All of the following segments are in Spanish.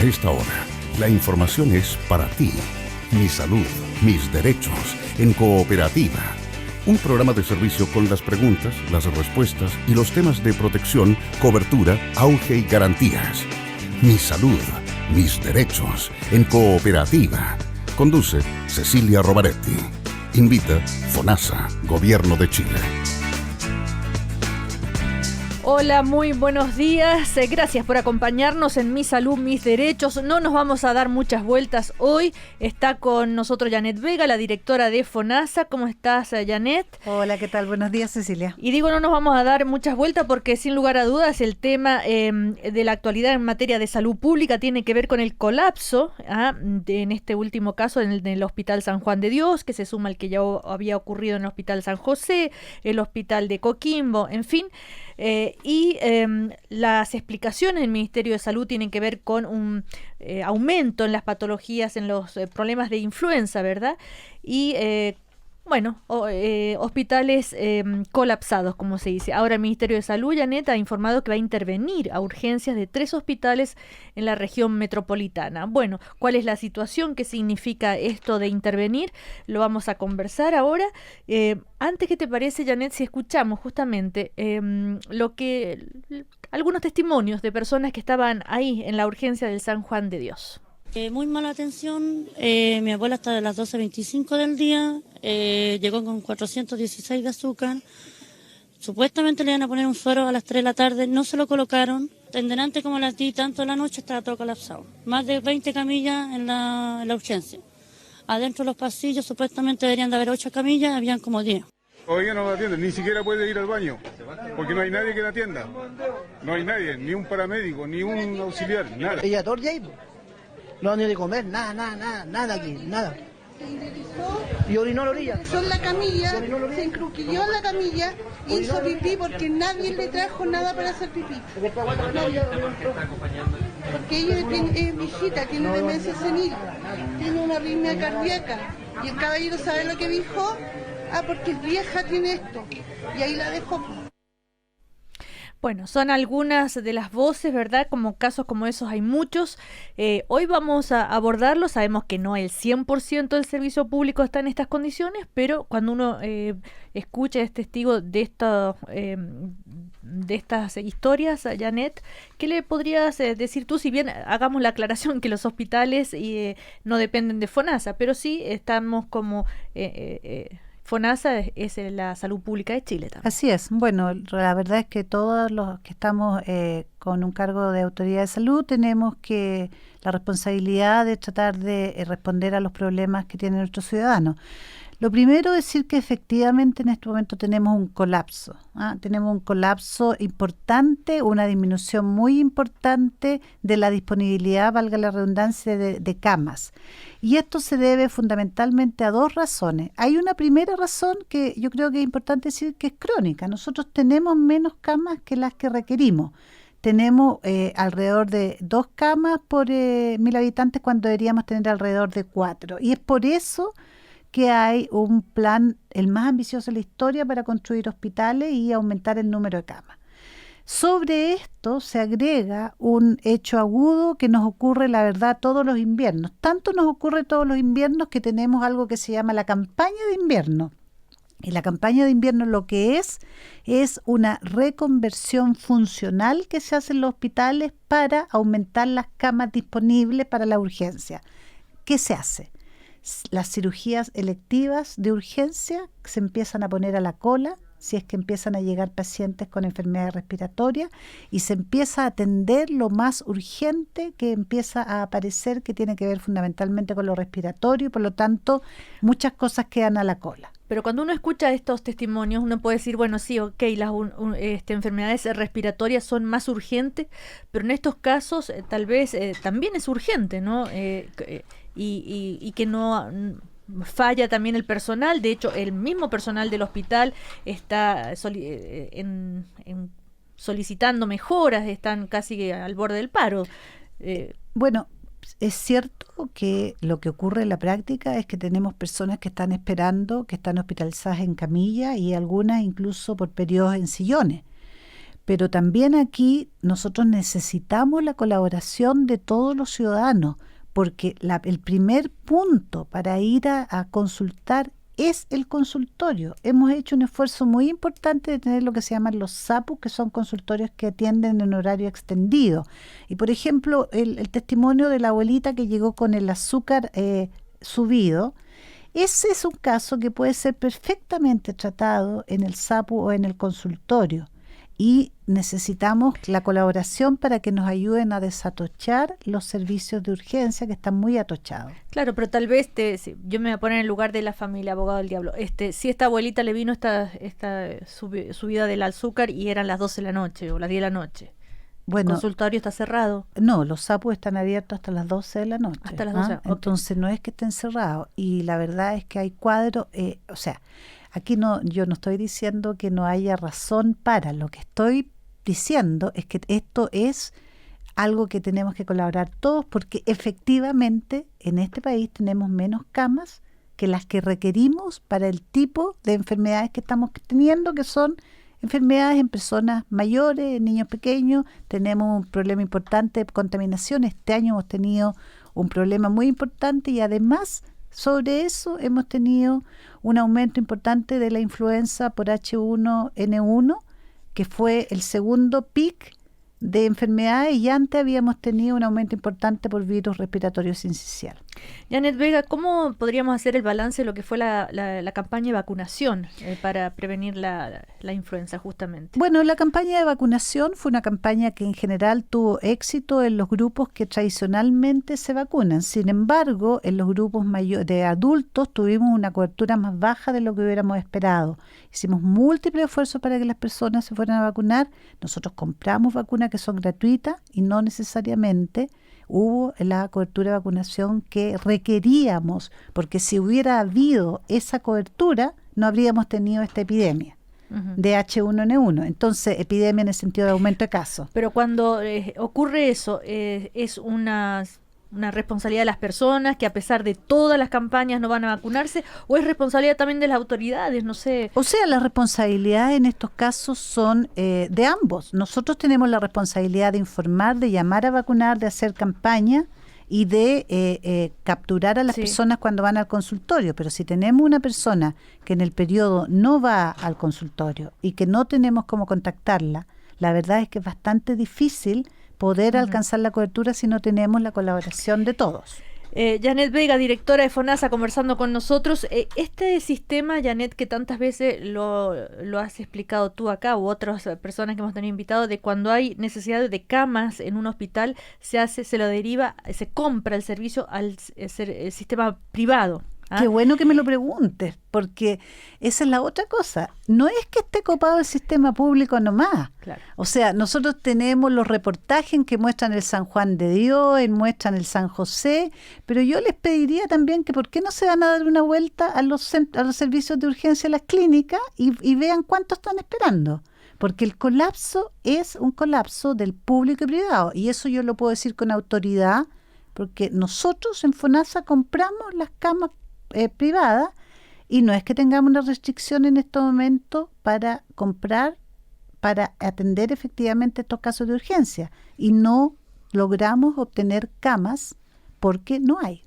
A esta hora, la información es para ti. Mi salud, mis derechos, en Cooperativa. Un programa de servicio con las preguntas, las respuestas y los temas de protección, cobertura, auge y garantías. Mi salud, mis derechos, en Cooperativa. Conduce Cecilia Rovaretti. Invita FONASA, Gobierno de Chile. Hola, muy buenos días. Gracias por acompañarnos en Mi Salud, Mis Derechos. No nos vamos a dar muchas vueltas hoy. Está con nosotros Janet Vega, la directora de FONASA. ¿Cómo estás, Janet? Hola, ¿qué tal? Buenos días, Cecilia. Y digo, no nos vamos a dar muchas vueltas porque sin lugar a dudas el tema de la actualidad en materia de salud pública tiene que ver con el colapso, en este último caso en el Hospital San Juan de Dios, que se suma al que ya había ocurrido en el Hospital San José, el Hospital de Coquimbo, en fin. Las explicaciones del Ministerio de Salud tienen que ver con un aumento en las patologías, en los problemas de influenza, ¿verdad? Y hospitales colapsados, como se dice. Ahora el Ministerio de Salud, Janet, ha informado que va a intervenir a urgencias de 3 hospitales en la región metropolitana. Bueno, ¿cuál es la situación? ¿Qué significa esto de intervenir? Lo vamos a conversar ahora. Antes, ¿qué te parece, Janet, si escuchamos justamente algunos testimonios de personas que estaban ahí en la urgencia del San Juan de Dios? Muy mala atención. Mi abuela hasta las 12:25 del día, llegó con 416 de azúcar. Supuestamente le iban a poner un suero a las 3 de la tarde, no se lo colocaron. En delante como las di, tanto en la noche estaba todo colapsado. Más de 20 camillas en la urgencia. Adentro de los pasillos supuestamente deberían de haber 8 camillas, habían como 10. Hoy no la atienden, ni siquiera puede ir al baño, porque no hay nadie que la atienda. No hay nadie, ni un paramédico, ni un auxiliar, nada. Ella todo el día ahí, no ni de comer, nada aquí, nada. Y orinó la orilla. Son la camilla, se encruquilló en la camilla, hizo pipí porque nadie le trajo nada para hacer pipí. Porque ella es viejita, tiene demencia senil, tiene una arritmia cardíaca. Y el caballero sabe lo que dijo, porque es vieja, tiene esto. Y ahí la dejó. Bueno, son algunas de las voces, ¿verdad? Como casos como esos hay muchos. Hoy vamos a abordarlo. Sabemos que no el 100% del servicio público está en estas condiciones, pero cuando uno escucha, es testigo de estas historias, Janet, ¿qué le podrías decir tú? Si bien hagamos la aclaración que los hospitales no dependen de FONASA, pero sí estamos como... FONASA es la salud pública de Chile también. Así es. Bueno, la verdad es que todos los que estamos con un cargo de autoridad de salud tenemos la responsabilidad de tratar de responder a los problemas que tienen nuestros ciudadanos. Lo primero es decir que efectivamente en este momento tenemos un colapso. Tenemos un colapso importante, una disminución muy importante de la disponibilidad, valga la redundancia, de camas. Y esto se debe fundamentalmente a 2 razones. Hay una primera razón que yo creo que es importante decir que es crónica. Nosotros tenemos menos camas que las que requerimos. Tenemos alrededor de 2 camas por 1.000 habitantes cuando deberíamos tener alrededor de 4. Y es por eso que hay un plan, el más ambicioso de la historia, para construir hospitales y aumentar el número de camas. Sobre esto se agrega un hecho agudo que nos ocurre, la verdad, todos los inviernos. Tanto nos ocurre todos los inviernos que tenemos algo que se llama la campaña de invierno. Y la campaña de invierno lo que es una reconversión funcional que se hace en los hospitales para aumentar las camas disponibles para la urgencia. ¿Qué se hace? Las cirugías electivas de urgencia se empiezan a poner a la cola, si es que empiezan a llegar pacientes con enfermedades respiratorias, y se empieza a atender lo más urgente que empieza a aparecer, que tiene que ver fundamentalmente con lo respiratorio, y por lo tanto muchas cosas quedan a la cola. Pero cuando uno escucha estos testimonios, uno puede decir, bueno, sí, ok, las enfermedades respiratorias son más urgentes, pero en estos casos tal vez también es urgente, ¿no? Y que no falla también el personal. De hecho, el mismo personal del hospital está solicitando mejoras, están casi al borde del paro. Bueno, es cierto que lo que ocurre en la práctica es que tenemos personas que están esperando, que están hospitalizadas en camilla y algunas incluso por periodos en sillones. Pero también aquí nosotros necesitamos la colaboración de todos los ciudadanos, porque el primer punto para ir a consultar es el consultorio. Hemos hecho un esfuerzo muy importante de tener lo que se llaman los SAPU, que son consultorios que atienden en horario extendido. Y por ejemplo, el testimonio de la abuelita que llegó con el azúcar subido, ese es un caso que puede ser perfectamente tratado en el SAPU o en el consultorio. Y necesitamos la colaboración para que nos ayuden a desatochar los servicios de urgencia que están muy atochados. Claro, pero tal vez yo me voy a poner en el lugar de la familia abogado del diablo. Si esta abuelita le vino esta subida del azúcar y eran las 12 de la noche o las 10 de la noche. Bueno, ¿el consultorio está cerrado? No, los SAPU están abiertos hasta las 12 de la noche. Hasta las 12. Okay. Entonces no es que estén cerrados. Y la verdad es que hay cuadros, aquí yo no estoy diciendo que no haya razón para. Lo que estoy diciendo es que esto es algo que tenemos que colaborar todos, porque efectivamente en este país tenemos menos camas que las que requerimos para el tipo de enfermedades que estamos teniendo, que son enfermedades en personas mayores, en niños pequeños. Tenemos un problema importante de contaminación. Este año hemos tenido un problema muy importante y además sobre eso hemos tenido un aumento importante de la influenza por H1N1, que fue el segundo pic de enfermedades, y antes habíamos tenido un aumento importante por virus respiratorio sincicial. Janet Vega, ¿cómo podríamos hacer el balance de lo que fue la campaña de vacunación para prevenir la influenza justamente? Bueno, la campaña de vacunación fue una campaña que en general tuvo éxito en los grupos que tradicionalmente se vacunan. Sin embargo, en los grupos de adultos tuvimos una cobertura más baja de lo que hubiéramos esperado. Hicimos múltiples esfuerzos para que las personas se fueran a vacunar. Nosotros compramos vacunas que son gratuitas y no necesariamente hubo la cobertura de vacunación que requeríamos, porque si hubiera habido esa cobertura no habríamos tenido esta epidemia de H1N1. Entonces, epidemia en el sentido de aumento de casos. Pero cuando ocurre eso, es una responsabilidad de las personas que a pesar de todas las campañas no van a vacunarse, o es responsabilidad también de las autoridades, no sé. O sea, las responsabilidades en estos casos son de ambos. Nosotros tenemos la responsabilidad de informar, de llamar a vacunar, de hacer campaña y de capturar a las personas cuando van al consultorio. Pero si tenemos una persona que en el periodo no va al consultorio y que no tenemos cómo contactarla, la verdad es que es bastante difícil poder alcanzar la cobertura si no tenemos la colaboración de todos. Janet Vega, directora de FONASA, conversando con nosotros. Este sistema, Janet, que tantas veces lo has explicado tú acá u otras personas que hemos tenido invitados, de cuando hay necesidad de camas en un hospital, se lo deriva, se compra el servicio al sistema privado. Qué bueno que me lo preguntes, porque esa es la otra cosa. No es que esté copado el sistema público nomás. Claro. O sea, nosotros tenemos los reportajes que muestran el San Juan de Dios, muestran el San José, pero yo les pediría también que por qué no se van a dar una vuelta a los servicios de urgencia, a las clínicas, y vean cuánto están esperando. Porque el colapso es un colapso del público y privado, y eso yo lo puedo decir con autoridad, porque nosotros en FONASA compramos las camas privada, y no es que tengamos una restricción en este momento para comprar, para atender efectivamente estos casos de urgencia, y no logramos obtener camas porque no hay.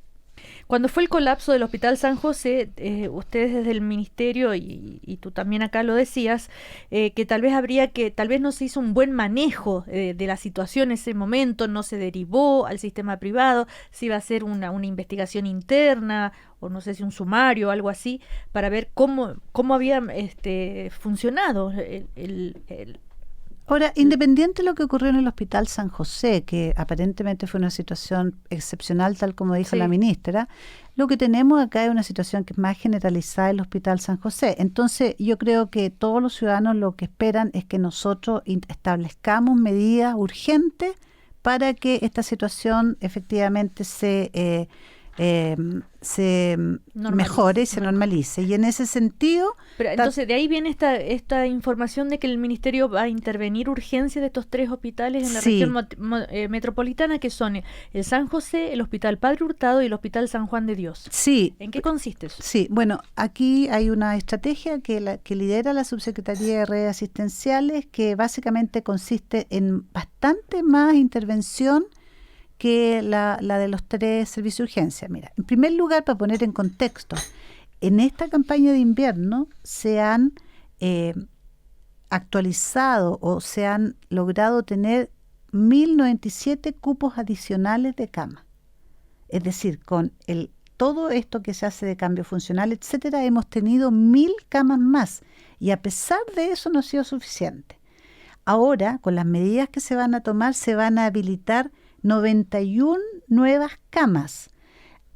Cuando fue el colapso del Hospital San José, ustedes desde el Ministerio, y tú también acá lo decías, que tal vez no se hizo un buen manejo de la situación en ese momento, no se derivó al sistema privado, se iba a hacer una investigación interna, o no sé si un sumario o algo así, para ver cómo había funcionado Ahora, independiente de lo que ocurrió en el Hospital San José, que aparentemente fue una situación excepcional, tal como dijo la ministra, lo que tenemos acá es una situación que es más generalizada en el Hospital San José. Entonces, yo creo que todos los ciudadanos lo que esperan es que nosotros establezcamos medidas urgentes para que esta situación efectivamente se se mejore y se normalice. Y en ese sentido... Pero entonces de ahí viene esta información de que el Ministerio va a intervenir urgencia de estos 3 hospitales en la región metropolitana, que son el San José, el Hospital Padre Hurtado y el Hospital San Juan de Dios. Sí. ¿En qué consiste eso? Sí, bueno, aquí hay una estrategia que lidera la Subsecretaría de Redes Asistenciales, que básicamente consiste en bastante más intervención que la de los 3 servicios de urgencia. Mira, en primer lugar, para poner en contexto, en esta campaña de invierno se han actualizado o se han logrado tener 1.097 cupos adicionales de cama. Es decir, con todo esto que se hace de cambio funcional, etcétera, hemos tenido 1.000 camas más, y a pesar de eso no ha sido suficiente. Ahora, con las medidas que se van a tomar, se van a habilitar 91 nuevas camas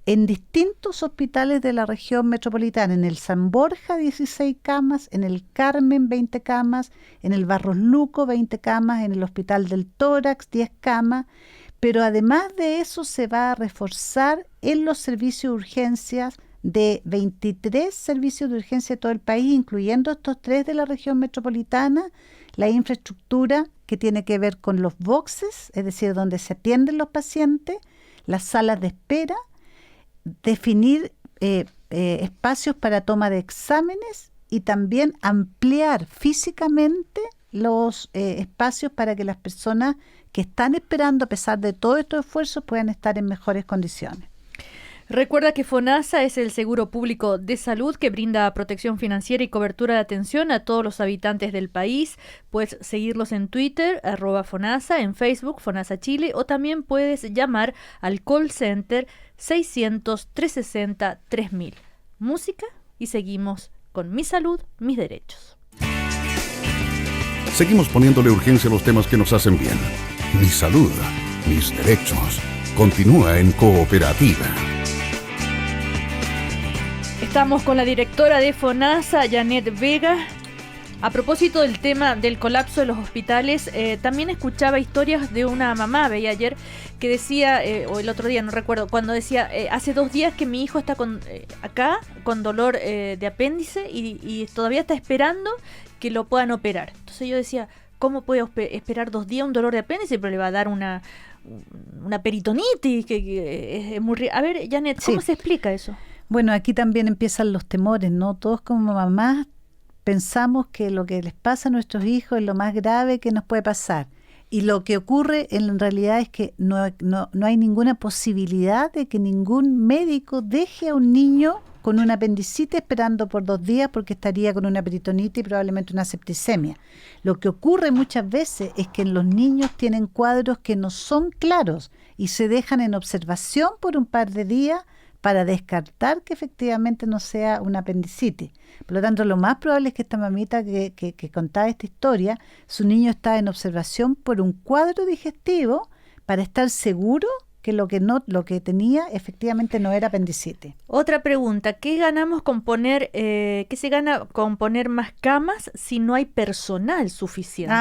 en distintos hospitales de la región metropolitana. En el San Borja 16 camas, en el Carmen 20 camas, en el Barros Luco 20 camas, en el Hospital del Tórax 10 camas, pero además de eso se va a reforzar en los servicios de urgencias de 23 servicios de urgencia de todo el país, incluyendo estos 3 de la región metropolitana, la infraestructura que tiene que ver con los boxes, es decir, donde se atienden los pacientes, las salas de espera, definir espacios para toma de exámenes y también ampliar físicamente los espacios para que las personas que están esperando, a pesar de todos estos esfuerzos, puedan estar en mejores condiciones. Recuerda que FONASA es el seguro público de salud que brinda protección financiera y cobertura de atención a todos los habitantes del país. Puedes seguirlos en Twitter, @FONASA, en Facebook, FONASA Chile, o también puedes llamar al call center 600-360-3000. Música y seguimos con Mi Salud, Mis Derechos. Seguimos poniéndole urgencia a los temas que nos hacen bien. Mi salud, mis derechos. Continúa en Cooperativa. Estamos con la directora de FONASA, Janet Vega. A propósito del tema del colapso de los hospitales, también escuchaba historias de una mamá, veía ayer, que decía, o el otro día, no recuerdo, cuando decía, hace 2 días que mi hijo está acá con dolor de apéndice y todavía está esperando que lo puedan operar. Entonces yo decía, ¿cómo puede esperar 2 días un dolor de apéndice? Pero le va a dar una peritonitis, que es muy... A ver, Janet, ¿cómo se explica eso? Bueno, aquí también empiezan los temores, ¿no? Todos como mamás pensamos que lo que les pasa a nuestros hijos es lo más grave que nos puede pasar. Y lo que ocurre en realidad es que no hay ninguna posibilidad de que ningún médico deje a un niño con una apendicitis esperando por 2 días, porque estaría con una peritonitis y probablemente una septicemia. Lo que ocurre muchas veces es que los niños tienen cuadros que no son claros y se dejan en observación por un par de días para descartar que efectivamente no sea una apendicitis. Por lo tanto, lo más probable es que esta mamita que contaba esta historia, su niño está en observación por un cuadro digestivo para estar seguro que lo que tenía efectivamente no era apendicitis. Otra pregunta, ¿qué ganamos con poner, qué se gana con poner más camas si no hay personal suficiente?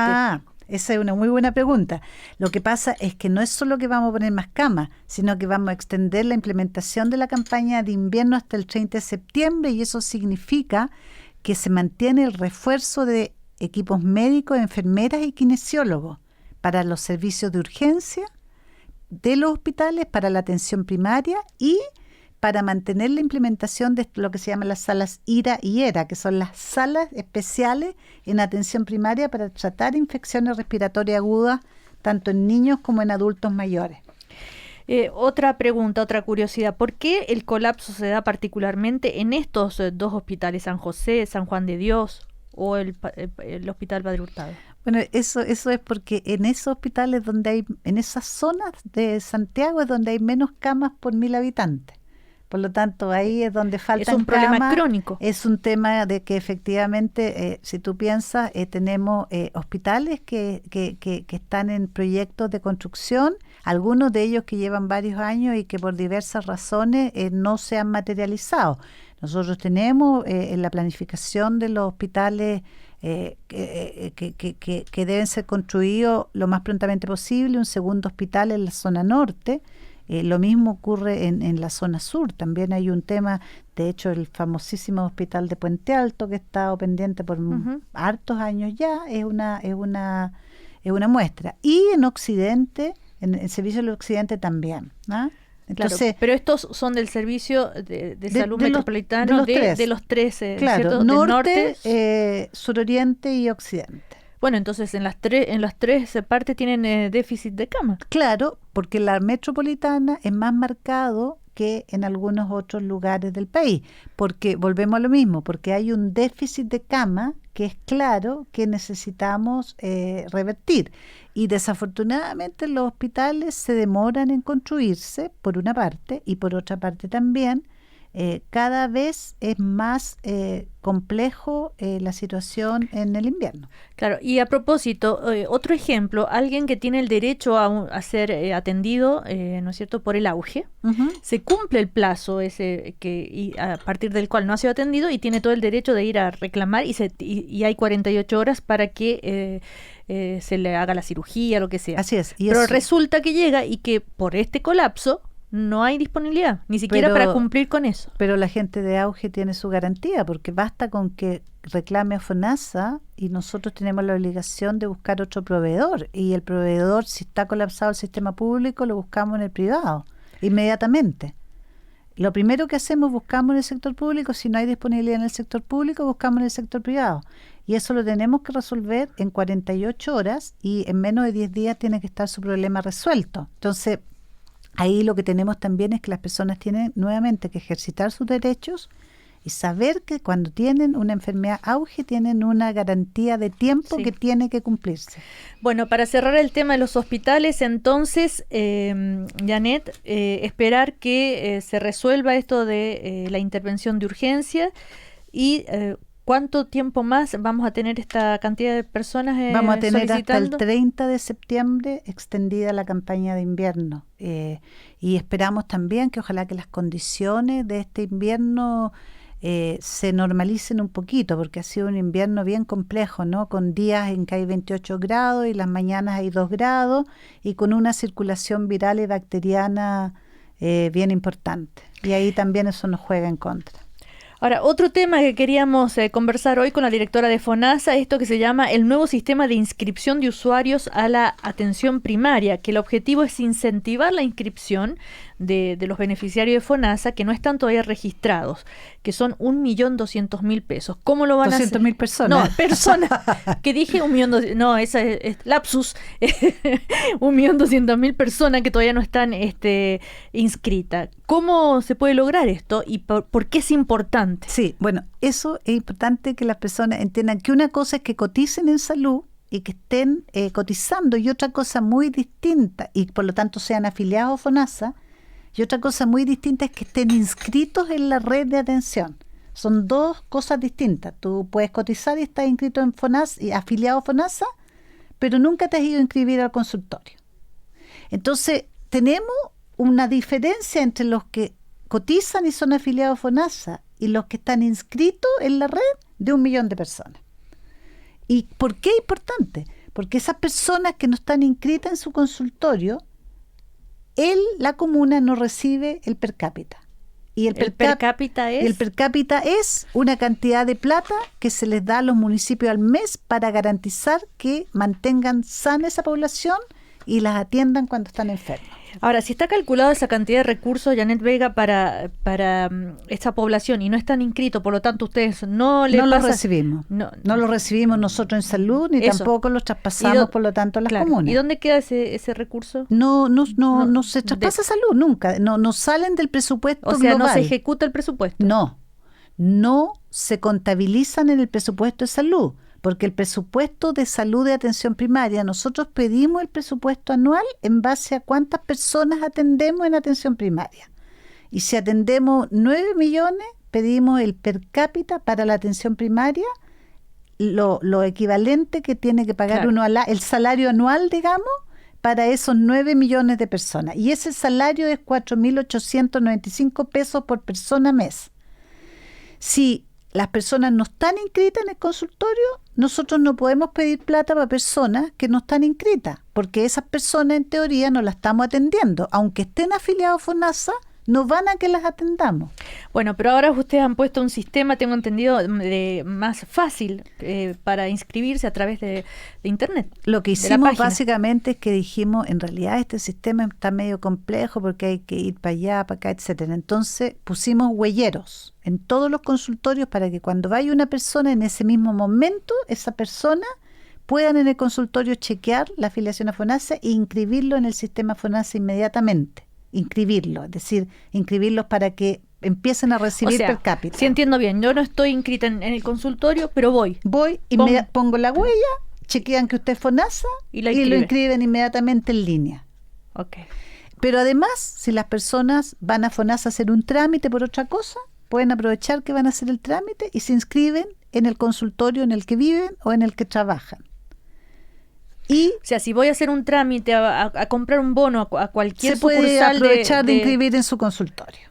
Esa es una muy buena pregunta. Lo que pasa es que no es solo que vamos a poner más camas, sino que vamos a extender la implementación de la campaña de invierno hasta el 30 de septiembre, y eso significa que se mantiene el refuerzo de equipos médicos, enfermeras y kinesiólogos para los servicios de urgencia de los hospitales, para la atención primaria y para mantener la implementación de lo que se llaman las salas IRA y ERA, que son las salas especiales en atención primaria para tratar infecciones respiratorias agudas, tanto en niños como en adultos mayores. Otra pregunta, otra curiosidad, ¿por qué el colapso se da particularmente en estos 2 hospitales, San José, San Juan de Dios o el Hospital Padre Hurtado? Bueno, eso es porque en esos hospitales en esas zonas de Santiago es donde hay menos camas por 1.000 habitantes. Por lo tanto, ahí es donde faltan camas. Es un problema crónico. Es un tema de que efectivamente, si tú piensas, tenemos hospitales que están en proyectos de construcción, algunos de ellos que llevan varios años y que por diversas razones no se han materializado. Nosotros tenemos en la planificación de los hospitales que deben ser construidos lo más prontamente posible, un segundo hospital en la zona norte, Lo mismo ocurre en la zona sur. También hay un tema, de hecho, el famosísimo hospital de Puente Alto, que ha estado pendiente por hartos años ya, es una muestra. Y en Occidente, en el servicio del Occidente también, ¿no? Entonces, claro, pero estos son del servicio de salud metropolitano de los tres, claro, ¿cierto? norte, suroriente y occidente. Bueno, entonces en las tres partes tienen déficit de cama. Claro, porque la metropolitana es más marcado que en algunos otros lugares del país, porque volvemos a lo mismo, porque hay un déficit de cama que es claro que necesitamos revertir. Y desafortunadamente los hospitales se demoran en construirse, por una parte, y por otra parte también, cada vez es más complejo la situación en el invierno. Claro, y a propósito, otro ejemplo, alguien que tiene el derecho a ser atendido, ¿no es cierto?, por el auge, se cumple el plazo ese y a partir del cual no ha sido atendido y tiene todo el derecho de ir a reclamar y hay 48 horas para que se le haga la cirugía, lo que sea. Así es. Pero resulta que llega y que por este colapso no hay disponibilidad, ni siquiera para cumplir con eso. Pero la gente de auge tiene su garantía, porque basta con que reclame a FONASA y nosotros tenemos la obligación de buscar otro proveedor. Y el proveedor, si está colapsado el sistema público, lo buscamos en el privado, inmediatamente. Lo primero que hacemos, buscamos en el sector público. Si no hay disponibilidad en el sector público, buscamos en el sector privado. Y eso lo tenemos que resolver en 48 horas y en menos de 10 días tiene que estar su problema resuelto. Entonces, ahí lo que tenemos también es que las personas tienen nuevamente que ejercitar sus derechos y saber que cuando tienen una enfermedad auge tienen una garantía de tiempo que tiene que cumplirse. Bueno, para cerrar el tema de los hospitales, entonces, Janet, esperar que se resuelva esto de la intervención de urgencia y ¿cuánto tiempo más vamos a tener esta cantidad de personas Vamos a tener hasta el solicitando? 30 de septiembre extendida la campaña de invierno. Y esperamos también que ojalá que las condiciones de este invierno se normalicen un poquito, porque ha sido un invierno bien complejo, ¿no? Con días en que hay 28 grados y las mañanas hay 2 grados y con una circulación viral y bacteriana bien importante. Y ahí también eso nos juega en contra. Ahora, otro tema que queríamos conversar hoy con la directora de FONASA, esto que se llama el nuevo sistema de inscripción de usuarios a la atención primaria, que el objetivo es incentivar la inscripción de los beneficiarios de FONASA que no están todavía registrados, que son 1.200.000 pesos. ¿Cómo lo van a hacer? 200.000 personas. No, personas. Que dije 1.200.000, no, esa es lapsus. 1.200.000 personas que todavía no están inscritas. ¿Cómo se puede lograr esto y por qué es importante? Sí, bueno, eso es importante que las personas entiendan que una cosa es que coticen en salud y que estén cotizando, y otra cosa muy distinta, y por lo tanto sean afiliados a FONASA, y otra cosa muy distinta es que estén inscritos en la red de atención. Son dos cosas distintas. Tú puedes cotizar y estás inscrito en FONASA y afiliado a FONASA, pero nunca te has ido a inscribir al consultorio. Entonces, tenemos una diferencia entre los que cotizan y son afiliados a FONASA y los que están inscritos en la red de 1 millón de personas. ¿Y por qué es importante? Porque esas personas que no están inscritas en su consultorio, la comuna no recibe el per cápita. Y ¿El per cápita es? El per cápita es una cantidad de plata que se les da a los municipios al mes para garantizar que mantengan sana esa población y las atiendan cuando están enfermos. Ahora, si está calculada esa cantidad de recursos, Janet Vega, para esta población y no están inscritos, por lo tanto ustedes no les lo recibimos. No lo recibimos nosotros en salud, ni tampoco los traspasamos, por lo tanto, a las comunas. ¿Y dónde queda ese recurso? No se traspasa salud nunca. No salen del presupuesto global. O sea, no se ejecuta el presupuesto. No se contabilizan en el presupuesto de salud. Porque el presupuesto de salud de atención primaria, nosotros pedimos el presupuesto anual en base a cuántas personas atendemos en atención primaria. Y si atendemos 9 millones, pedimos el per cápita para la atención primaria, lo equivalente que tiene que pagar uno el salario anual, digamos, para esos 9 millones de personas. Y ese salario es 4.895 pesos por persona mes. Si las personas no están inscritas en el consultorio, nosotros no podemos pedir plata para personas que no están inscritas, porque esas personas en teoría no las estamos atendiendo. Aunque estén afiliados a FONASA, no van a que las atendamos. Bueno, pero ahora ustedes han puesto un sistema, tengo entendido, más fácil para inscribirse a través de Internet. Lo que hicimos básicamente es que dijimos, en realidad este sistema está medio complejo porque hay que ir para allá, para acá, etcétera. Entonces pusimos huelleros en todos los consultorios para que cuando vaya una persona en ese mismo momento, esa persona puedan en el consultorio chequear la afiliación a FONASA e inscribirlo en el sistema FONASA inmediatamente. Inscribirlo, es decir, inscribirlos para que empiecen a recibir per cápita. Si entiendo bien, yo no estoy inscrita en el consultorio, pero voy y pongo la huella, chequean que usted es FONASA y lo inscriben inmediatamente en línea. Okay. Pero además, si las personas van a FONASA a hacer un trámite por otra cosa, pueden aprovechar que van a hacer el trámite y se inscriben en el consultorio en el que viven o en el que trabajan. Y, o sea, si voy a hacer un trámite, a comprar un bono a cualquier sucursal, se puede aprovechar de inscribir en su consultorio.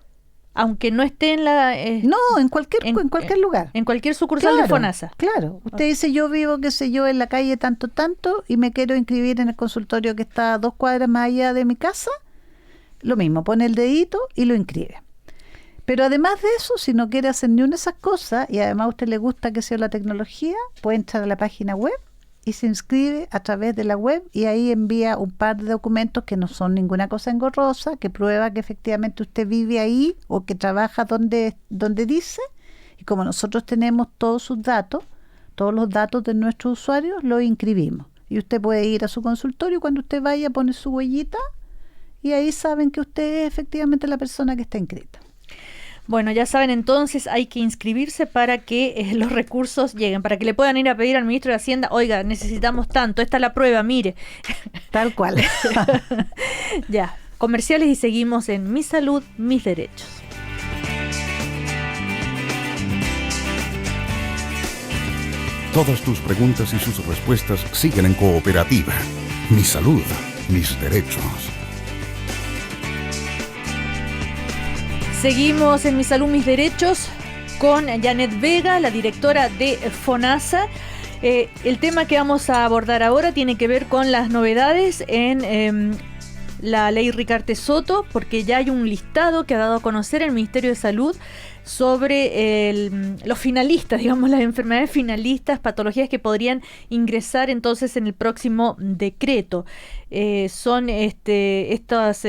Aunque no esté en la... no, en cualquier lugar. En cualquier sucursal de FONASA. Claro. Usted dice, yo vivo, qué sé yo, en la calle tanto, y me quiero inscribir en el consultorio que está a 2 cuadras más allá de mi casa. Lo mismo, pone el dedito y lo inscribe. Pero además de eso, si no quiere hacer ni una de esas cosas, y además a usted le gusta que sea la tecnología, puede entrar a la página web y se inscribe a través de la web y ahí envía un par de documentos que no son ninguna cosa engorrosa, que prueba que efectivamente usted vive ahí o que trabaja donde dice, y como nosotros tenemos todos sus datos, todos los datos de nuestros usuarios, los inscribimos. Y usted puede ir a su consultorio y cuando usted vaya pone su huellita y ahí saben que usted es efectivamente la persona que está inscrita. Bueno, ya saben, entonces hay que inscribirse para que los recursos lleguen, para que le puedan ir a pedir al ministro de Hacienda, oiga, necesitamos tanto, esta es la prueba, mire. Tal cual. Ya, comerciales y seguimos en Mi Salud, Mis Derechos. Todas tus preguntas y sus respuestas siguen en Cooperativa. Mi Salud, Mis Derechos. Seguimos en Mi Salud, Mis Derechos con Janet Vega, la directora de FONASA. El tema que vamos a abordar ahora tiene que ver con las novedades en la ley Ricarte Soto, porque ya hay un listado que ha dado a conocer el Ministerio de Salud sobre los finalistas, digamos, las enfermedades finalistas, patologías que podrían ingresar entonces en el próximo decreto. Son estas...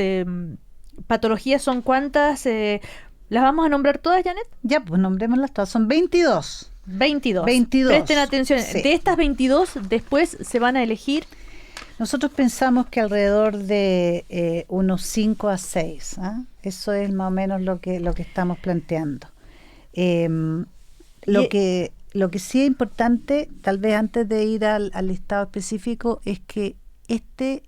patologías son cuántas, ¿las vamos a nombrar todas, Janet? Ya, pues nombrémoslas todas, son 22. 22. 22. Presten atención, sí. De estas 22 después se van a elegir. Nosotros pensamos que alrededor de unos 5 a 6, ¿eh? Eso es más o menos lo que estamos planteando. Lo que sí es importante, tal vez antes de ir al listado específico, es que este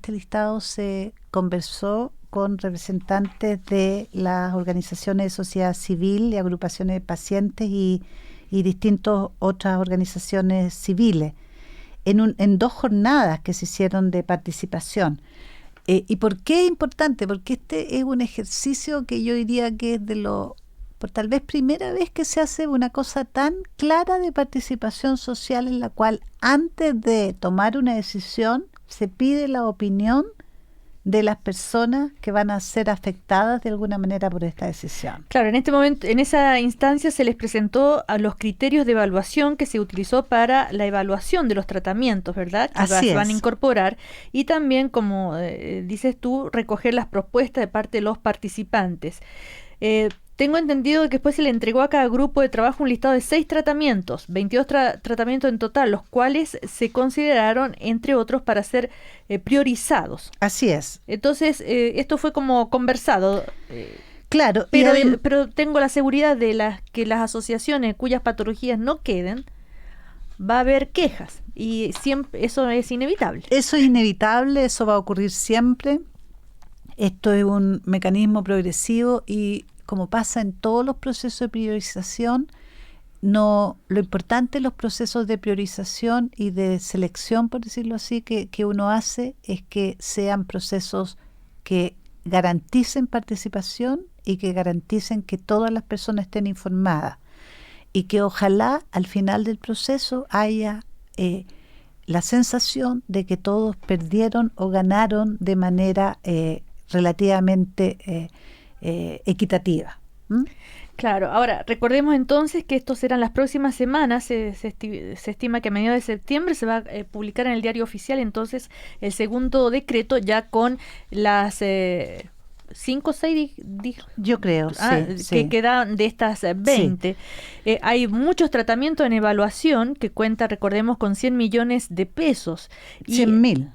listado se conversó con representantes de las organizaciones de sociedad civil y agrupaciones de pacientes y distintas otras organizaciones civiles en 2 jornadas que se hicieron de participación. ¿Y por qué es importante? Porque este es un ejercicio que yo diría que es por tal vez primera vez que se hace una cosa tan clara de participación social en la cual antes de tomar una decisión se pide la opinión de las personas que van a ser afectadas de alguna manera por esta decisión. Claro, en este momento, en esa instancia se les presentó a los criterios de evaluación que se utilizó para la evaluación de los tratamientos, ¿verdad? Que se van a incorporar y también, como dices tú, recoger las propuestas de parte de los participantes. Tengo entendido que después se le entregó a cada grupo de trabajo un listado de 6 tratamientos, 22 tratamientos en total, los cuales se consideraron, entre otros, para ser priorizados. Así es. Entonces, esto fue como conversado. Claro. Pero tengo la seguridad de que las asociaciones cuyas patologías no queden, va a haber quejas. Y siempre eso es inevitable. Eso es inevitable, eso va a ocurrir siempre. Esto es un mecanismo progresivo y como pasa en todos los procesos de priorización, lo importante en los procesos de priorización y de selección, por decirlo así, que uno hace es que sean procesos que garanticen participación y que garanticen que todas las personas estén informadas. y que ojalá al final del proceso haya la sensación de que todos perdieron o ganaron de manera relativamente equitativa. Claro, ahora recordemos entonces que esto serán las próximas semanas, se estima que a mediados de septiembre se va a publicar en el Diario Oficial entonces el segundo decreto ya con las 5 o 6, yo creo, que quedan de estas 20. Sí. Hay muchos tratamientos en evaluación que cuenta, recordemos, con 100 millones de pesos. 100.000.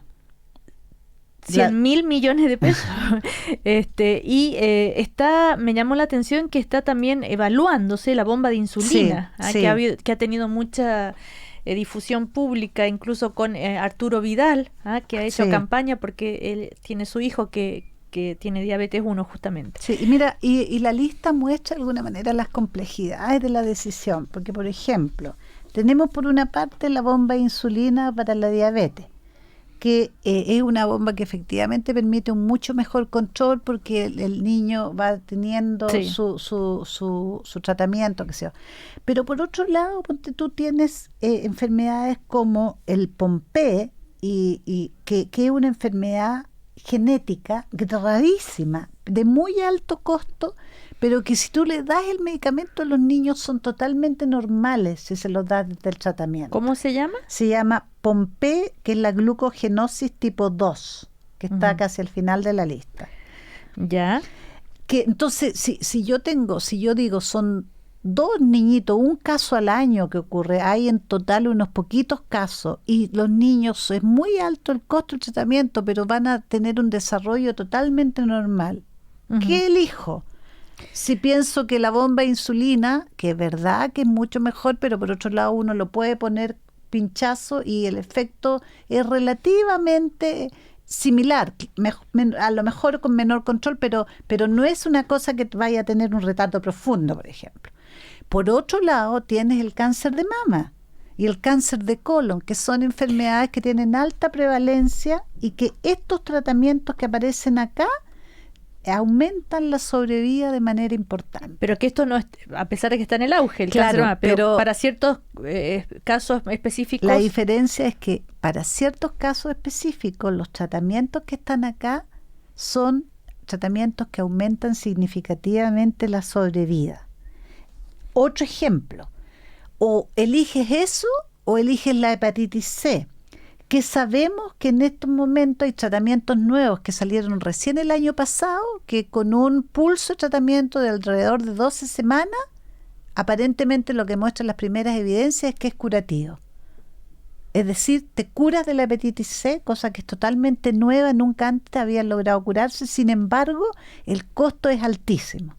100.000 millones de pesos. Me llamó la atención que está también evaluándose la bomba de insulina, que ha tenido mucha difusión pública, incluso con Arturo Vidal, que ha hecho campaña porque él tiene su hijo que tiene diabetes 1 justamente. Sí, y mira, y la lista muestra de alguna manera las complejidades de la decisión, porque por ejemplo, tenemos por una parte la bomba de insulina para la diabetes, que es una bomba que efectivamente permite un mucho mejor control porque el niño va teniendo su tratamiento, qué sé yo. Pero por otro lado, tú tienes enfermedades como el Pompe, y que es una enfermedad genética gravísima, de muy alto costo, pero que si tú le das el medicamento a los niños son totalmente normales si se los das desde el tratamiento. ¿Cómo se llama? Se llama Pompe, que es la glucogenosis tipo 2, que está casi al final de la lista. Ya. Que entonces, si yo digo son 2 niñitos, un caso al año que ocurre, hay en total unos poquitos casos, y los niños es muy alto el costo del tratamiento, pero van a tener un desarrollo totalmente normal. ¿Qué elijo? Si pienso que la bomba de insulina, que es verdad que es mucho mejor, pero por otro lado uno lo puede poner pinchazo y el efecto es relativamente similar, a lo mejor con menor control, pero no es una cosa que vaya a tener un retardo profundo, por ejemplo. Por otro lado, tienes el cáncer de mama y el cáncer de colon, que son enfermedades que tienen alta prevalencia y que estos tratamientos que aparecen acá aumentan la sobrevida de manera importante. Pero que esto no es, a pesar de que está en el auge el cáncer de mama, pero para ciertos casos específicos. La diferencia es que para ciertos casos específicos los tratamientos que están acá son tratamientos que aumentan significativamente la sobrevida. Otro ejemplo, o eliges eso o eliges la hepatitis C, que sabemos que en estos momentos hay tratamientos nuevos que salieron recién el año pasado, que con un pulso de tratamiento de alrededor de 12 semanas, aparentemente lo que muestran las primeras evidencias es que es curativo. Es decir, te curas de la hepatitis C, cosa que es totalmente nueva, nunca antes habían logrado curarse, sin embargo, el costo es altísimo.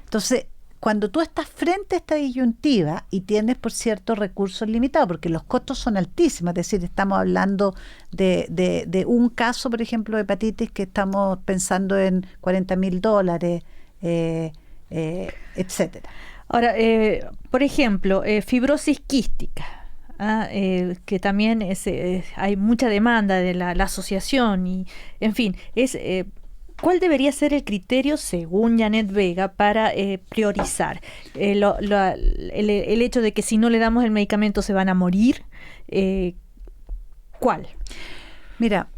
Entonces, cuando tú estás frente a esta disyuntiva y tienes, por cierto, recursos limitados, porque los costos son altísimos, es decir, estamos hablando de un caso, por ejemplo, de hepatitis que estamos pensando en $40,000, etcétera. Ahora, por ejemplo, fibrosis quística, que también hay mucha demanda de la asociación y, en fin, ¿cuál debería ser el criterio, según Janet Vega, para priorizar? El hecho de que si no le damos el medicamento se van a morir. ¿Cuál? Mira,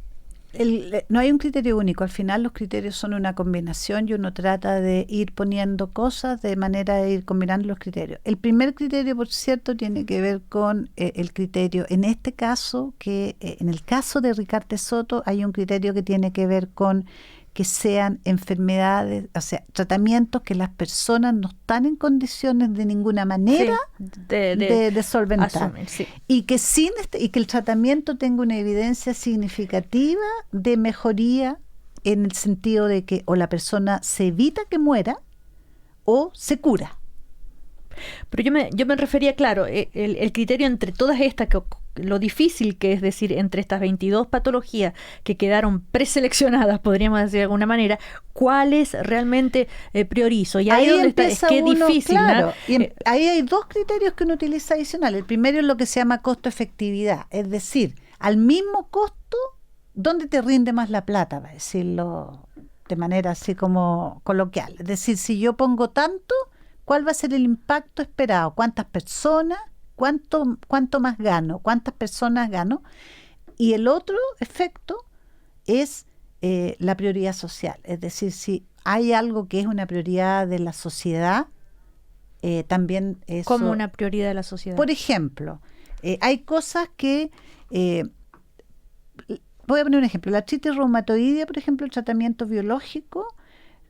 no hay un criterio único. Al final los criterios son una combinación y uno trata de ir poniendo cosas de manera de ir combinando los criterios. El primer criterio, por cierto, tiene que ver con el criterio, en este caso, que en el caso de Ricardo Soto hay un criterio que tiene que ver con que sean enfermedades, o sea, tratamientos que las personas no están en condiciones de ninguna manera de solventar. Asumir, sí. Y que y que el tratamiento tenga una evidencia significativa de mejoría en el sentido de que o la persona se evita que muera o se cura. Pero yo me refería, claro, el criterio entre todas estas, lo difícil que es decir, entre estas 22 patologías que quedaron preseleccionadas, podríamos decir de alguna manera, ¿cuáles realmente priorizo? Y ahí es donde está, es que es difícil. Claro, y ahí hay 2 criterios que uno utiliza adicional. El primero es lo que se llama costo-efectividad, es decir, al mismo costo, ¿dónde te rinde más la plata? Para decirlo de manera así como coloquial. Es decir, si yo pongo tanto, ¿Cuál va a ser el impacto esperado? ¿Cuántas personas? ¿Cuánto más gano? ¿Cuántas personas gano? Y el otro efecto es la prioridad social. Es decir, si hay algo que es una prioridad de la sociedad, también eso... Como una prioridad de la sociedad. Por ejemplo, hay cosas que... voy a poner un ejemplo. La artritis reumatoidea, por ejemplo, el tratamiento biológico,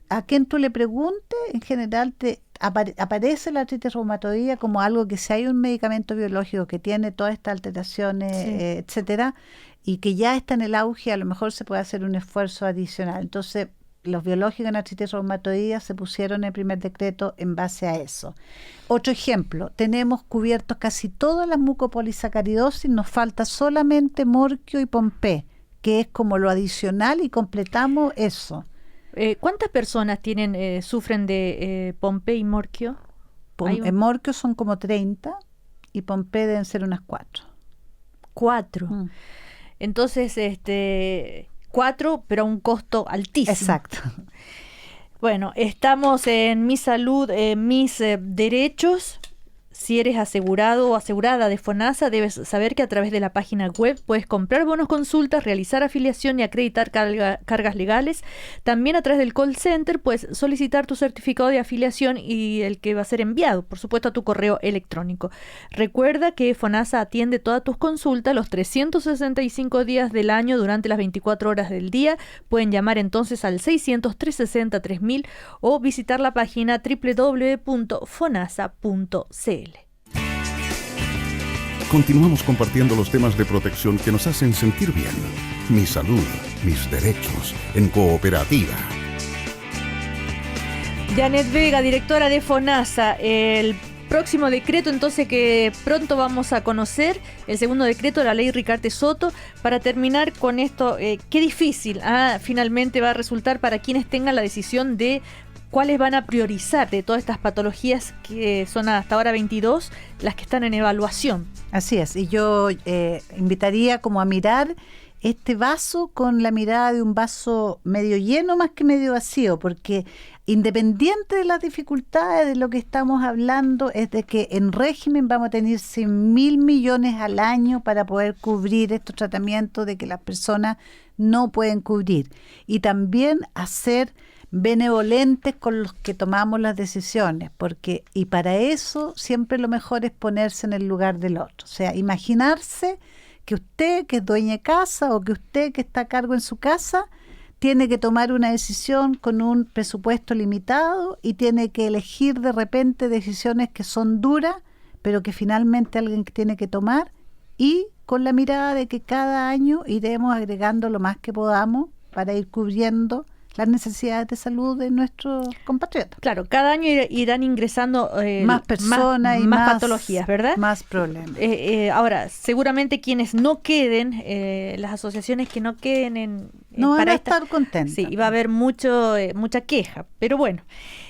a quien tú le preguntes, en general aparece la artritis reumatoidea como algo que si hay un medicamento biológico que tiene todas estas alteraciones, etcétera, y que ya está en el auge, a lo mejor se puede hacer un esfuerzo adicional. Entonces, los biológicos en artritis reumatoidea se pusieron en el primer decreto en base a eso. Otro ejemplo, tenemos cubiertos casi todas las mucopolisacaridosis, nos falta solamente Morquio y Pompe, que es como lo adicional y completamos eso. ¿Cuántas personas sufren de Pompe y Morquio? En Morquio son como 30 y Pompe deben ser unas 4. 4. Entonces, 4, pero a un costo altísimo. Exacto. Bueno, estamos en Mi Salud, Mis Derechos. Si eres asegurado o asegurada de FONASA, debes saber que a través de la página web puedes comprar bonos consultas, realizar afiliación y acreditar cargas legales. También a través del call center puedes solicitar tu certificado de afiliación y el que va a ser enviado, por supuesto, a tu correo electrónico. Recuerda que FONASA atiende todas tus consultas los 365 días del año durante las 24 horas del día. Pueden llamar entonces al 600-360-3000 o visitar la página www.fonasa.cl. Continuamos compartiendo los temas de protección que nos hacen sentir bien. Mi salud, mis derechos, en Cooperativa. Janet Vega, directora de FONASA. El próximo decreto entonces que pronto vamos a conocer, el segundo decreto de la ley Ricarte Soto. Para terminar con esto, qué difícil finalmente va a resultar para quienes tengan la decisión de cuáles van a priorizar de todas estas patologías que son hasta ahora 22, las que están en evaluación. Así es, y yo invitaría como a mirar este vaso con la mirada de un vaso medio lleno más que medio vacío, porque independiente de las dificultades de lo que estamos hablando, es de que en régimen vamos a tener 100.000 millones al año para poder cubrir estos tratamientos de que las personas no pueden cubrir. Y también hacer benevolentes con los que tomamos las decisiones, y para eso siempre lo mejor es ponerse en el lugar del otro, o sea, imaginarse que usted que es dueña de casa o que usted que está a cargo en su casa tiene que tomar una decisión con un presupuesto limitado y tiene que elegir de repente decisiones que son duras, pero que finalmente alguien que tiene que tomar, y con la mirada de que cada año iremos agregando lo más que podamos para ir cubriendo las necesidades de salud de nuestros compatriotas. Claro, cada año irán ingresando más personas y más patologías, ¿verdad? Más problemas. Ahora, seguramente quienes no queden, las asociaciones que no queden no van a estar contentas. Sí, y va a haber mucha queja, pero bueno,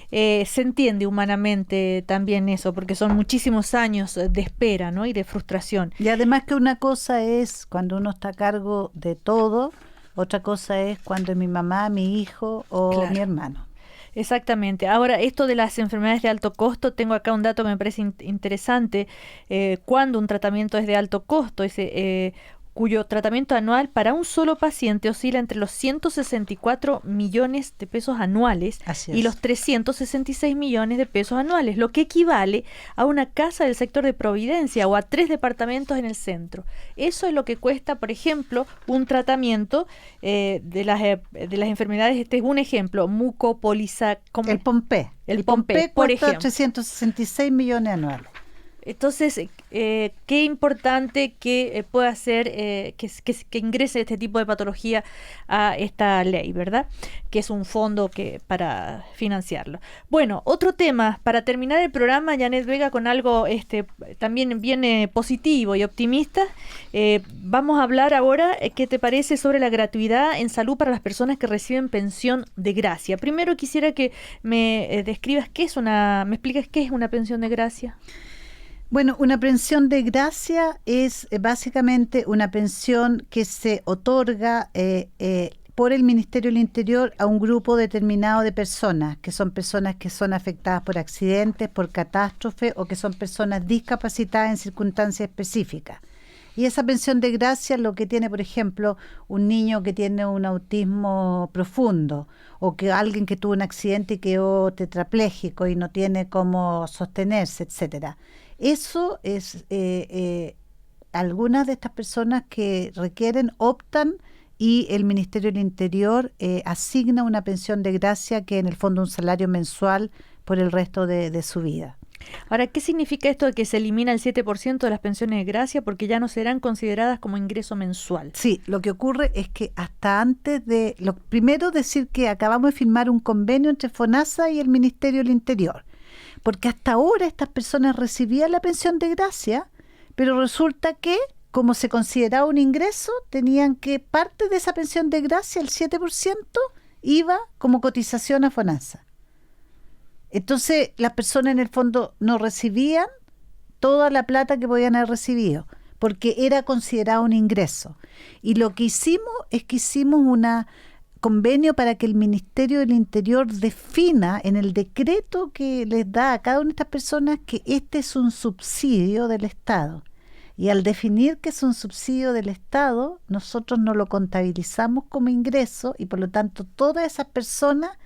se entiende humanamente también eso, porque son muchísimos años de espera, ¿no? Y de frustración. Y además que una cosa es cuando uno está a cargo de todo, otra cosa es cuando es mi mamá, mi hijo o mi hermano. Exactamente. Ahora, esto de las enfermedades de alto costo, tengo acá un dato que me parece interesante. Cuando un tratamiento es de alto costo, cuyo tratamiento anual para un solo paciente oscila entre los 164 millones de pesos anuales y los 366 millones de pesos anuales, lo que equivale a una casa del sector de Providencia o a 3 departamentos en el centro. Eso es lo que cuesta, por ejemplo, un tratamiento de las enfermedades. Este es un ejemplo, el Pompe. El Pompe, por cuesta ejemplo. 366 millones anuales. Entonces, qué importante que pueda ser que ingrese este tipo de patología a esta ley, ¿verdad? Que es un fondo para financiarlo. Bueno, otro tema, para terminar el programa, Janet Vega, con algo también bien positivo y optimista. Vamos a hablar ahora, ¿qué te parece sobre la gratuidad en salud para las personas que reciben pensión de gracia? Primero quisiera que me describas me expliques qué es una pensión de gracia. Bueno, una pensión de gracia es básicamente una pensión que se otorga, por el Ministerio del Interior a un grupo determinado de personas que son afectadas por accidentes, por catástrofe o que son personas discapacitadas en circunstancias específicas. Y esa pensión de gracia lo que tiene, por ejemplo, un niño que tiene un autismo profundo o que alguien que tuvo un accidente y quedó tetrapléjico y no tiene cómo sostenerse, etcétera. Eso es algunas de estas personas que requieren, optan y el Ministerio del Interior asigna una pensión de gracia que en el fondo un salario mensual por el resto de su vida. Ahora, ¿qué significa esto de que se elimina el 7% de las pensiones de gracia porque ya no serán consideradas como ingreso mensual? Sí, lo que ocurre es que hasta antes de... primero decir que acabamos de firmar un convenio entre FONASA y el Ministerio del Interior, porque hasta ahora estas personas recibían la pensión de gracia, pero resulta que, como se consideraba un ingreso, tenían que parte de esa pensión de gracia, el 7%, iba como cotización a FONASA. Entonces, las personas en el fondo no recibían toda la plata que podían haber recibido, porque era considerado un ingreso. Y lo que hicimos es que hicimos un convenio para que el Ministerio del Interior defina en el decreto que les da a cada una de estas personas que este es un subsidio del Estado. Y al definir que es un subsidio del Estado, nosotros no lo contabilizamos como ingreso y por lo tanto todas esas personas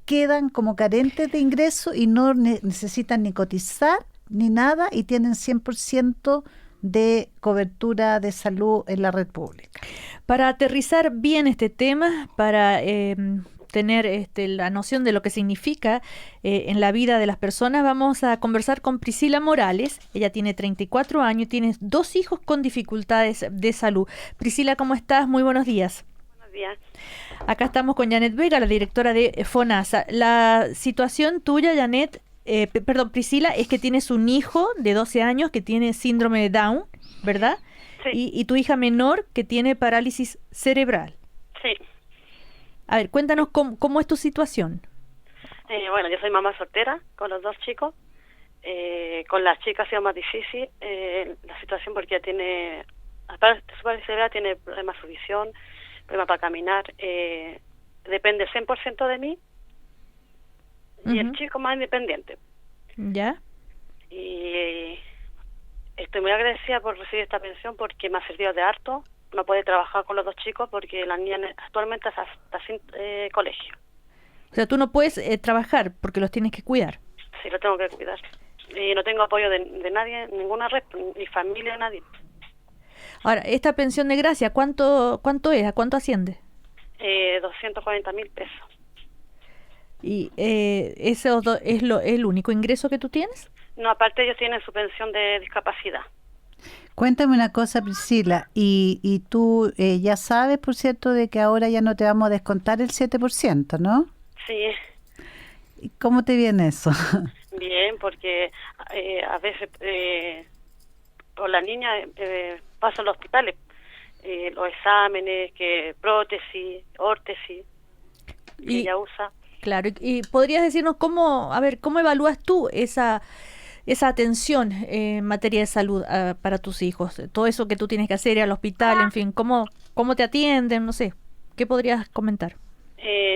quedan como carentes de ingreso y no necesitan ni cotizar ni nada y tienen 100% de cobertura de salud en la red pública. Para aterrizar bien este tema, para tener la noción de lo que significa en la vida de las personas, vamos a conversar con Priscila Morales. Ella tiene 34 años y tiene 2 hijos con dificultades de salud. Priscila, ¿cómo estás? Muy buenos días. Buenos días. Acá estamos con Janet Vega, la directora de FONASA. La situación tuya, Janet, Priscila, es que tienes un hijo de 12 años que tiene síndrome de Down, ¿verdad? Sí. Y tu hija menor que tiene parálisis cerebral. Sí. A ver, cuéntanos cómo es tu situación. Bueno, yo soy mamá soltera con los 2 chicos. Con las chicas ha sido más difícil la situación porque ella tiene, aparte de su parálisis cerebral, tiene problemas de su visión, problema para caminar, depende 100% de mí y el chico más independiente. ¿Ya? Y estoy muy agradecida por recibir esta pensión porque me ha servido de harto. No puede trabajar con los 2 chicos porque la niña actualmente está sin colegio. O sea, tú no puedes trabajar porque los tienes que cuidar. Sí, lo tengo que cuidar. Y no tengo apoyo de nadie, ninguna red, ni familia, nadie. Ahora, esta pensión de gracia, ¿cuánto es? ¿A cuánto asciende? 240.000 pesos. ¿Y eso es el único ingreso que tú tienes? No, aparte ellos tienen su pensión de discapacidad. Cuéntame una cosa, Priscila, y tú ya sabes, por cierto, de que ahora ya no te vamos a descontar el 7%, ¿no? Sí. ¿Y cómo te viene eso? Bien, porque a veces con la niña paso a los hospitales, los exámenes, que prótesis, órtesis, que ella usa. Claro, y podrías decirnos cómo evalúas tú esa atención en materia de salud para tus hijos, todo eso que tú tienes que hacer, ir al hospital, en fin, cómo te atienden, no sé, ¿qué podrías comentar?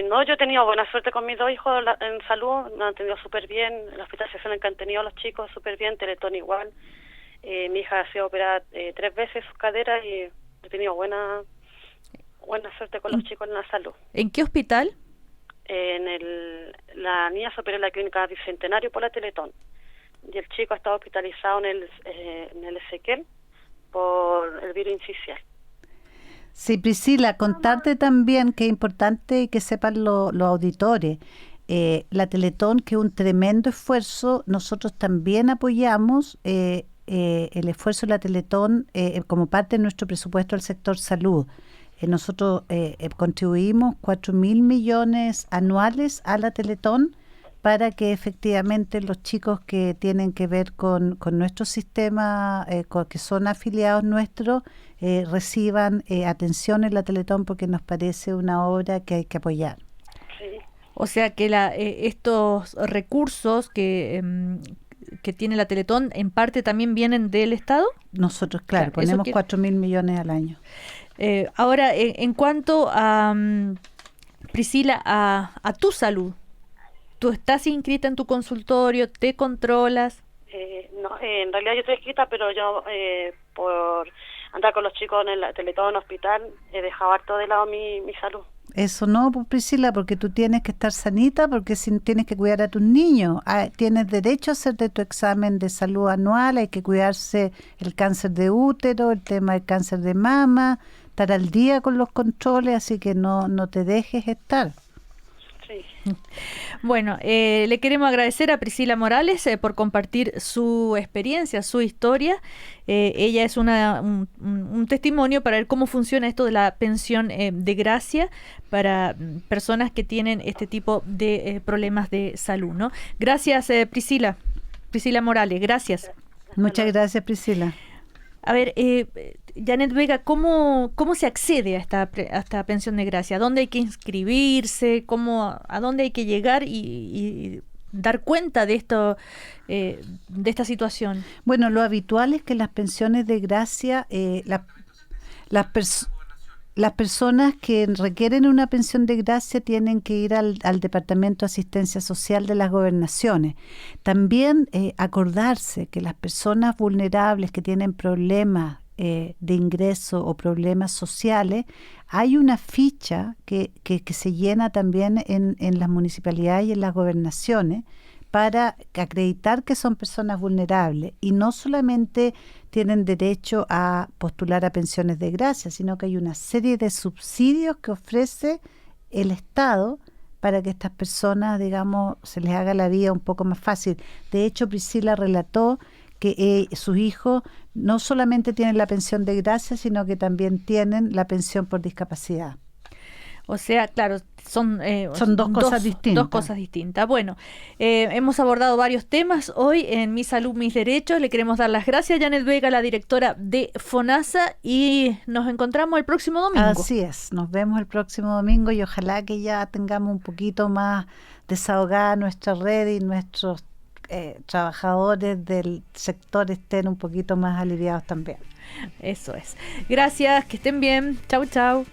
No, yo he tenido buena suerte con mis 2 hijos en salud, me han atendido súper bien, la hospitalización que han tenido los chicos súper bien, Teletón igual. Mi hija ha sido operada 3 veces sus caderas y he tenido buena suerte con los chicos en la salud. ¿En qué hospital? La niña se operó en la clínica Bicentenario por la Teletón y el chico ha estado hospitalizado en el Ezequiel por el virus incisional. Sí, Priscila, contarte también que es importante que sepan los auditores. La Teletón, que es un tremendo esfuerzo, nosotros también apoyamos el esfuerzo de la Teletón como parte de nuestro presupuesto del sector salud. Nosotros contribuimos 4.000 millones anuales a la Teletón para que efectivamente los chicos que tienen que ver con nuestro sistema, que son afiliados nuestros, reciban atención en la Teletón porque nos parece una obra que hay que apoyar. Sí. O sea que estos recursos que tiene la Teletón en parte también vienen del Estado. Nosotros, claro, ponemos 4.000 millones al año. Ahora, en cuanto a Priscila, a tu salud, ¿tú estás inscrita en tu consultorio? ¿Te controlas? No, en realidad yo estoy escrita, pero yo por andar con los chicos en el Teletón hospital he dejado harto de lado mi salud. Eso no, pues Priscila, porque tú tienes que estar sanita, porque si tienes que cuidar a tus niños, tienes derecho a hacerte tu examen de salud anual, hay que cuidarse el cáncer de útero, el tema del cáncer de mama, estar al día con los controles, así que no te dejes estar. Sí. Bueno, le queremos agradecer a Priscila Morales por compartir su experiencia, su historia. Ella es un testimonio para ver cómo funciona esto de la pensión de gracia para personas que tienen este tipo de problemas de salud, ¿no? Gracias, Priscila Morales, gracias. Muchas gracias, Priscila. A ver, Janet Vega, ¿cómo se accede a esta pensión de gracia? ¿A dónde hay que inscribirse? ¿A dónde hay que llegar y dar cuenta de esto, de esta situación? Bueno, lo habitual es que las pensiones de gracia, las personas que requieren una pensión de gracia tienen que ir al Departamento de Asistencia Social de las Gobernaciones. También acordarse que las personas vulnerables que tienen problemas de ingreso o problemas sociales, hay una ficha que se llena también en las municipalidades y en las gobernaciones para acreditar que son personas vulnerables, y no solamente tienen derecho a postular a pensiones de gracia, sino que hay una serie de subsidios que ofrece el Estado para que estas personas, digamos, se les haga la vida un poco más fácil. De hecho, Priscila relató que sus hijos no solamente tienen la pensión de gracia, sino que también tienen la pensión por discapacidad. O sea, claro, son dos cosas distintas. Dos cosas distintas. Bueno, hemos abordado varios temas hoy en Mi Salud, Mis Derechos. Le queremos dar las gracias a Janet Vega, la directora de FONASA, y nos encontramos el próximo domingo. Así es, nos vemos el próximo domingo y ojalá que ya tengamos un poquito más desahogada nuestra red y nuestros trabajadores del sector estén un poquito más aliviados también. Eso es. Gracias, que estén bien. Chau, chau.